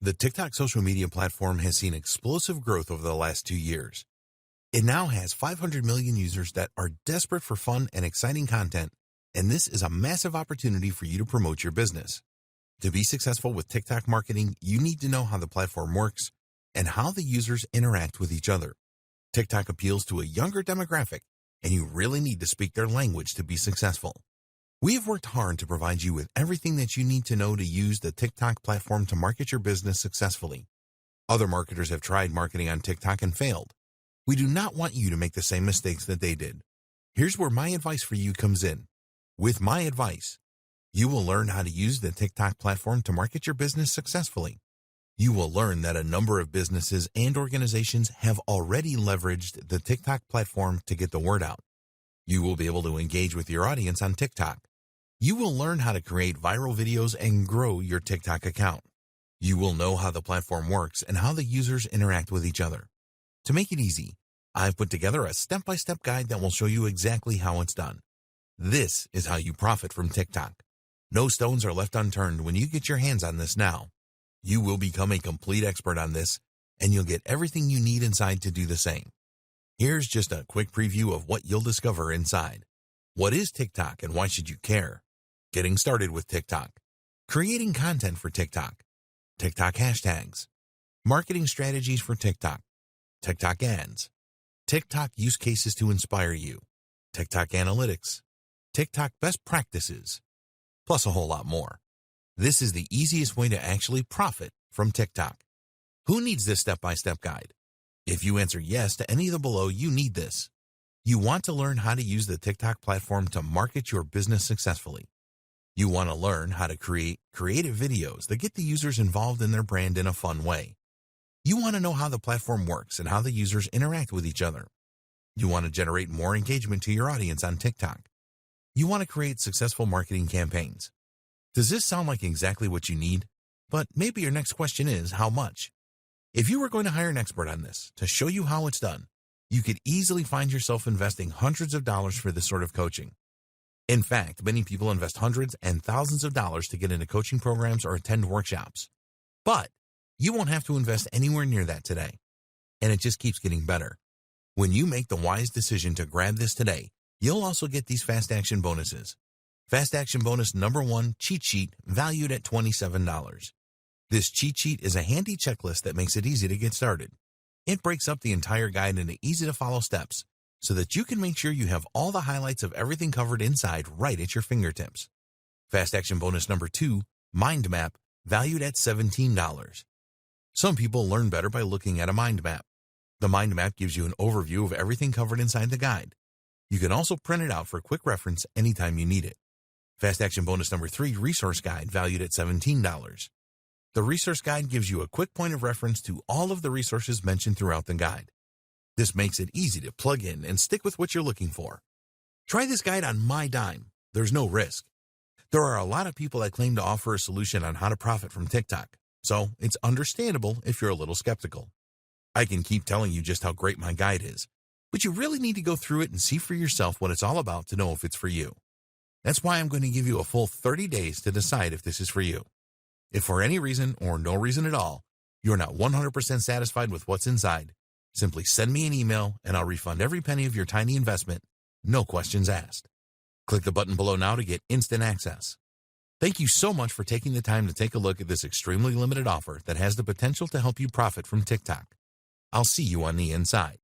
The TikTok social media platform has seen explosive growth over the last 2 years. It now has 500 million users that are desperate for fun and exciting content, and this is a massive opportunity for you to promote your business. To be successful with TikTok marketing, you need to know how the platform works and how the users interact with each other. TikTok appeals to a younger demographic, and you really need to speak their language to be successful. We have worked hard to provide you with everything that you need to know to use the TikTok platform to market your business successfully. Other marketers have tried marketing on TikTok and failed. We do not want you to make the same mistakes that they did. Here's where my advice for you comes in. With my advice, you will learn how to use the TikTok platform to market your business successfully. You will learn that a number of businesses and organizations have already leveraged the TikTok platform to get the word out. You will be able to engage with your audience on TikTok. You will learn how to create viral videos and grow your TikTok account. You will know how the platform works and how the users interact with each other. To make it easy, I've put together a step-by-step guide that will show you exactly how it's done. This is how you profit from TikTok. No stones are left unturned when you get your hands on this now. You will become a complete expert on this, and you'll get everything you need inside to do the same. Here's just a quick preview of what you'll discover inside. What is TikTok and why should you care? Getting started with TikTok. Creating content for TikTok. TikTok hashtags. Marketing strategies for TikTok. TikTok ads. TikTok use cases to inspire you. TikTok analytics. TikTok best practices. Plus a whole lot more. This is the easiest way to actually profit from TikTok. Who needs this step-by-step guide? If you answer yes to any of the below, you need this. You want to learn how to use the TikTok platform to market your business successfully. You want to learn how to create creative videos that get the users involved in their brand in a fun way. You want to know how the platform works and how the users interact with each other. You want to generate more engagement to your audience on TikTok. You want to create successful marketing campaigns. Does this sound like exactly what you need? But maybe your next question is, how much? If you were going to hire an expert on this to show you how it's done, you could easily find yourself investing hundreds of dollars for this sort of coaching. In fact, many people invest hundreds and thousands of dollars to get into coaching programs or attend workshops. But you won't have to invest anywhere near that today. And it just keeps getting better. When you make the wise decision to grab this today, you'll also get these fast action bonuses. Fast action bonus number 1, cheat sheet, valued at $27. This cheat sheet is a handy checklist that makes it easy to get started. It breaks up the entire guide into easy-to-follow steps so that you can make sure you have all the highlights of everything covered inside right at your fingertips. Fast action bonus number 2, mind map, valued at $17. Some people learn better by looking at a mind map. The mind map gives you an overview of everything covered inside the guide. You can also print it out for quick reference anytime you need it. Fast action bonus number 3, resource guide, valued at $17. The resource guide gives you a quick point of reference to all of the resources mentioned throughout the guide. This makes it easy to plug in and stick with what you're looking for. Try this guide on my dime. There's no risk. There are a lot of people that claim to offer a solution on how to profit from TikTok, so it's understandable if you're a little skeptical. I can keep telling you just how great my guide is, but you really need to go through it and see for yourself what it's all about to know if it's for you. That's why I'm going to give you a full 30 days to decide if this is for you. If for any reason or no reason at all, you're not 100% satisfied with what's inside, simply send me an email and I'll refund every penny of your tiny investment, no questions asked. Click the button below now to get instant access. Thank you so much for taking the time to take a look at this extremely limited offer that has the potential to help you profit from TikTok. I'll see you on the inside.